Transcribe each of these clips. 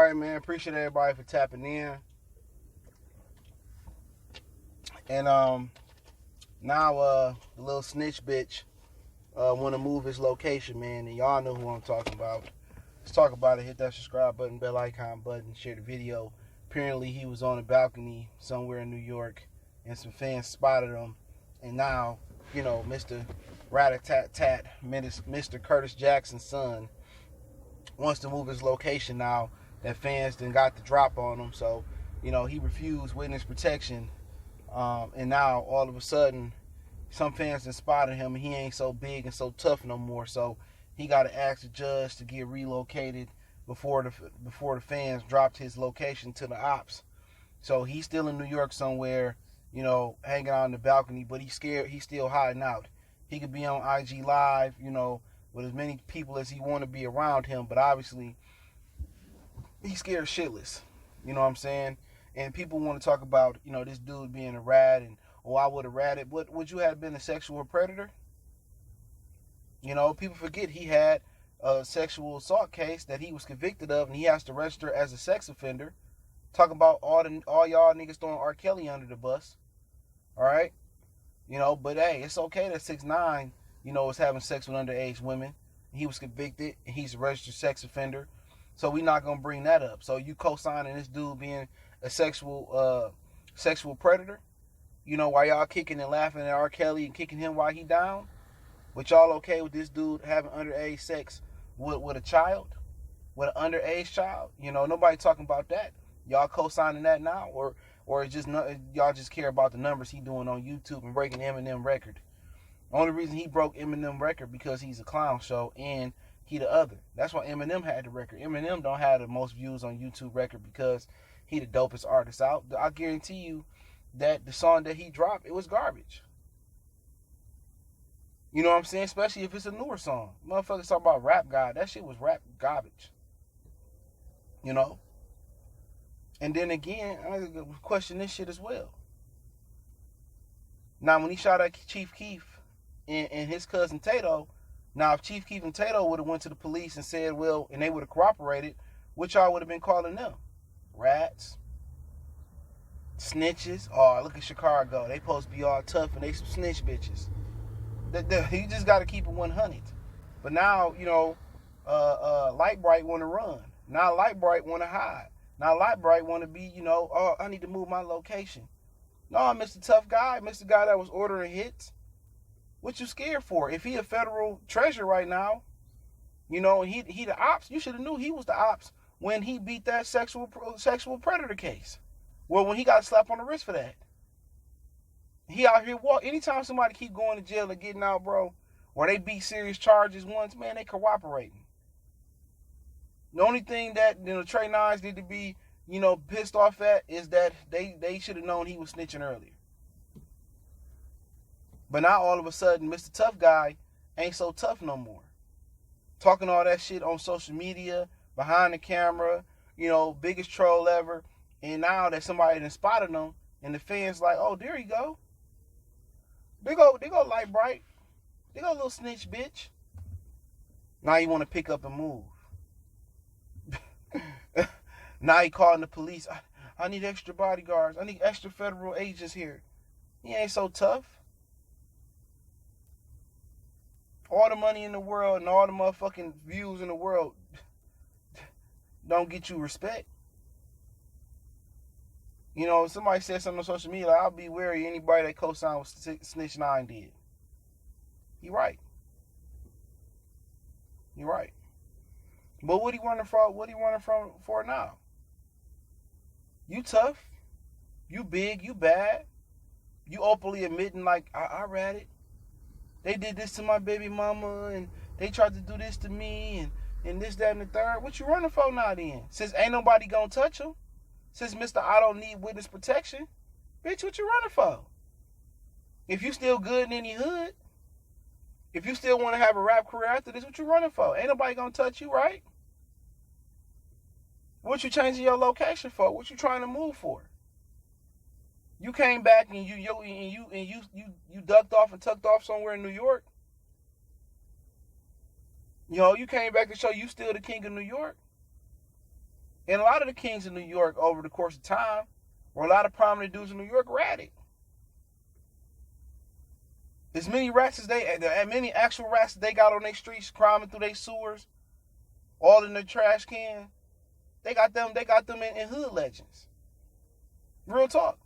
right, man. Appreciate everybody for tapping in. And now the little snitch bitch want to move his location, man. And y'all know who I'm talking about. Let's talk about it. Hit that subscribe button, bell icon button, share the video. Apparently, he was on a balcony somewhere in New York, and some fans spotted him. And now, Mr. Rat-a-tat-tat, Mr. Curtis Jackson's son, wants to move his location now that fans then got the drop on him. So, he refused witness protection. And now, all of a sudden, some fans done spotted him, and he ain't so big and so tough no more. So, he got to ask the judge to get relocated before the fans dropped his location to the ops. So, he's still in New York somewhere, hanging out on the balcony, but he's scared. He's still hiding out. He could be on IG Live, with as many people as he want to be around him, but obviously he's scared shitless. You know what I'm saying? And people want to talk about, this dude being a rat and, I would have ratted. What would you have been a sexual predator? People forget he had a sexual assault case that he was convicted of, and he has to register as a sex offender. Talk about all y'all niggas throwing R. Kelly under the bus. All right? But hey, it's okay that 6ix9ine, was having sex with underage women. He was convicted, and he's a registered sex offender. So we're not gonna bring that up. So you co-signing this dude being a sexual predator? While y'all kicking and laughing at R. Kelly and kicking him while he down? But y'all okay with this dude having underage sex with a child? With an underage child? Nobody talking about that. Y'all co-signing that now? Or it's just y'all just care about the numbers he doing on YouTube and breaking Eminem record? The only reason he broke Eminem record because he's a clown show and he the other. That's why Eminem had the record. Eminem don't have the most views on YouTube record because he the dopest artist out. I guarantee you that the song that he dropped, it was garbage. You know what I'm saying? Especially if it's a newer song. Motherfuckers talk about Rap God. That shit was rap garbage. And then again, I question this shit as well. Now, when he shot at Chief Keef and his cousin Tato, now if Chief Keef and Tato would have went to the police and said, well, and they would have cooperated, what y'all would have been calling them? Rats? Snitches? Oh, look at Chicago. They supposed to be all tough and they some snitch bitches. You just got to keep it 100. But now, Light Bright want to run. Now Light Bright want to hide. Now Light Bright want to be, I need to move my location. No, Mr. Tough Guy, Mr. Guy that was ordering hits. What you scared for? If he a federal treasure right now, and he the ops, you should have knew he was the ops when he beat that sexual predator case. Well, when he got slapped on the wrist for that. He out here walk. Anytime somebody keep going to jail and getting out, bro, or they beat serious charges once, man, they cooperating. The only thing that Trey Nines need to be, pissed off at is that they should have known he was snitching earlier. But now all of a sudden, Mr. Tough Guy ain't so tough no more. Talking all that shit on social media, behind the camera, biggest troll ever. And now that somebody done spotted him, and the fans like, oh, there you go. They go Light Bright. They go little snitch bitch. Now you want to pick up and move. Now he calling the police. I need extra bodyguards. I need extra federal agents here. He ain't so tough. All the money in the world and all the motherfucking views in the world don't get you respect. Somebody said something on social media, like, I'll be wary of anybody that co-signed what Snitch9 did. He right. But what he running for? What he running for now? You tough. You big. You bad. You openly admitting, like, I read it. They did this to my baby mama, and they tried to do this to me, and this, that, and the third. What you running for now then? Since ain't nobody gonna touch him? Since Mr. I don't need witness protection? Bitch, what you running for? If you still good in any hood, if you still want to have a rap career after this, what you running for? Ain't nobody gonna touch you, right? What you changing your location for? What you trying to move for? You came back and you ducked off and tucked off somewhere in New York. You came back to show you still the king of New York. And a lot of the kings in New York over the course of time, or a lot of prominent dudes in New York, ratted. As many actual rats they got on their streets, climbing through their sewers, all in their trash can. They got them in hood legends. Real talk.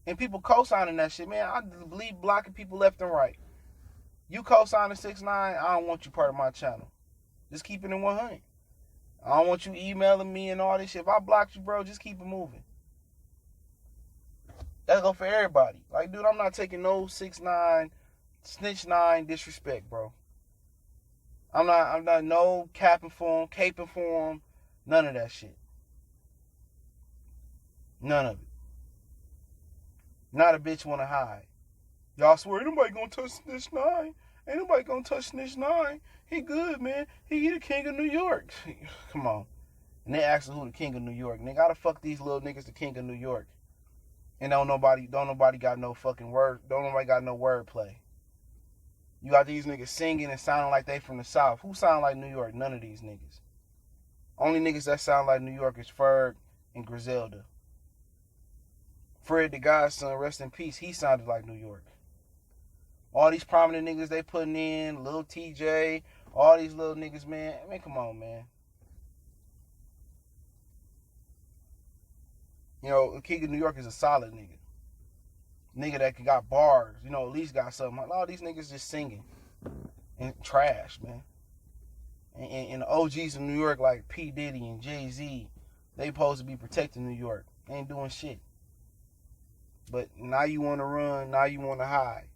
And people co-signing that shit, man. I believe blocking people left and right. You co-signing 6ix9ine, I don't want you part of my channel. Just keep it in 100. I don't want you emailing me and all this shit. If I blocked you, bro, just keep it moving. That's go for everybody. Like, dude, I'm not taking no 6ix9ine, Snitch9 disrespect, bro. I'm not no caping for him, none of that shit. None of it. Not a bitch wanna hide. Y'all swear ain't nobody gonna touch Snitch9. Ain't nobody gonna touch Snitch9. He good, man. He the king of New York. Come on. And they asking who the king of New York. Nigga, how the fuck these little niggas the king of New York? And don't nobody got no fucking word. Don't nobody got no wordplay. You got these niggas singing and sounding like they from the South. Who sound like New York? None of these niggas. Only niggas that sound like New York is Ferg and Griselda. Fred the Godson, rest in peace, he sounded like New York. All these prominent niggas they putting in, Lil TJ, all these little niggas, man. I mean, come on, man. You know, King of New York is a solid nigga. Nigga that got bars, you know, at least got something. All these niggas just singing and trash, man. And the OGs in New York like P. Diddy and Jay-Z, they supposed to be protecting New York. They ain't doing shit. But now you want to run, now you want to hide.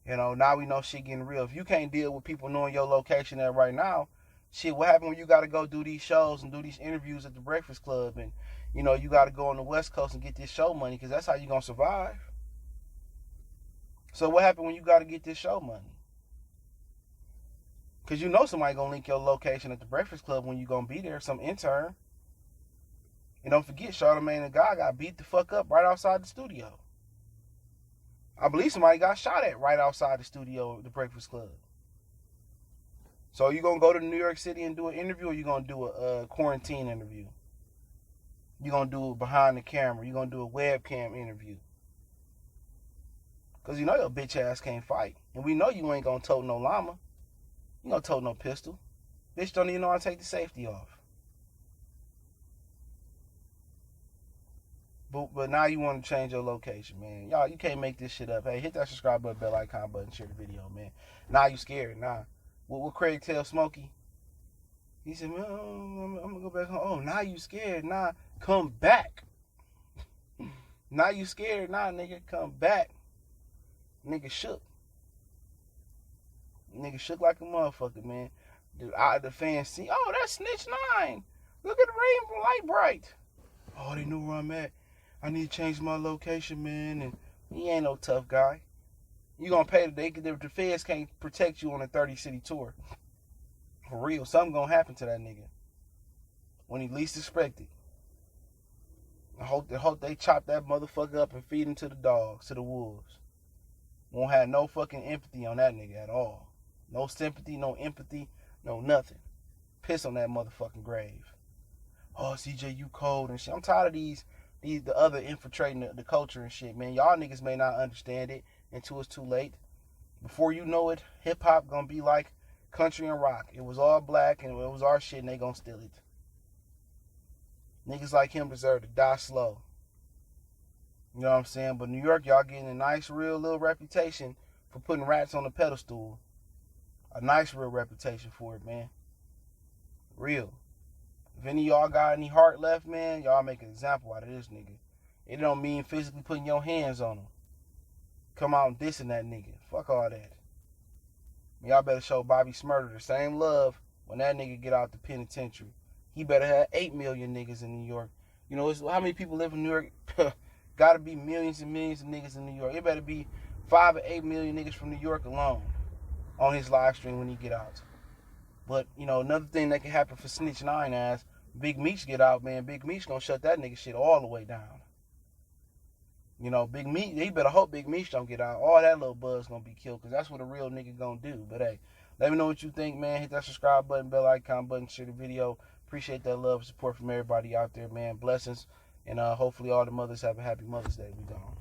You know, now we know shit getting real. If you can't deal with people knowing your location at right now, shit, what happened when you got to go do these shows and do these interviews at the Breakfast Club and, you know, you got to go on the West Coast and get this show money because that's how you going to survive. So what happened when you got to get this show money? Because you know somebody going to link your location at the Breakfast Club when you going to be there, some intern. And don't forget, Charlamagne the God got beat the fuck up right outside the studio. I believe somebody got shot at right outside the studio at the Breakfast Club. So you going to go to New York City and do an interview, or you going to do a quarantine interview? You going to do it behind the camera? You going to do a webcam interview? Because you know your bitch ass can't fight. And we know you ain't going to tote no llama. You don't tote no pistol. Bitch don't even know how to take the safety off. But now you want to change your location, man. Y'all, you can't make this shit up. Hey, hit that subscribe button, bell icon button, share the video, man. Now you scared. Nah. What Craig tell Smokey? He said, man, I'm going to go back home. Oh, now you scared. Nah, come back. Now you scared. Nah, nigga, come back. Nigga shook. Nigga shook like a motherfucker, man. The fans see, oh, that's Snitch9. Look at the rainbow light bright. Oh, they know where I'm at. I need to change my location, man. And he ain't no tough guy. You gonna pay the feds can't protect you on a 30-city tour. For real, something gonna happen to that nigga when he least expect it. I hope they chop that motherfucker up and feed him to the dogs, to the wolves. Won't have no fucking empathy on that nigga at all. No sympathy, no empathy, no nothing. Piss on that motherfucking grave. Oh, CJ, you cold and shit. I'm tired of the other infiltrating the culture and shit, man. Y'all niggas may not understand it until it's too late. Before you know it, hip-hop gonna be like country and rock. It was all black and it was our shit and they gonna steal it. Niggas like him deserve to die slow. You know what I'm saying? But New York, y'all getting a nice, real little reputation for putting rats on the pedestal. A nice, real reputation for it, man. Real. If any of y'all got any heart left, man, y'all make an example out of this nigga. It don't mean physically putting your hands on him. Come out and dissing that nigga. Fuck all that. Y'all better show Bobby Shmurda the same love when that nigga get out the penitentiary. He better have 8 million niggas in New York. You know, how many people live in New York? Gotta be millions and millions of niggas in New York. It better be 5 or 8 million niggas from New York alone on his live stream when he get out. But, you know, another thing that can happen for Snitch9 as Big Meech get out, man. Big Meech gonna shut that nigga shit all the way down. You know, Big Meech, he better hope Big Meech don't get out. All that little buzz gonna be killed, because that's what a real nigga gonna do. But hey, let me know what you think, man. Hit that subscribe button, bell icon button, share the video. Appreciate that love and support from everybody out there, man. Blessings. And hopefully all the mothers have a happy Mother's Day. We gone.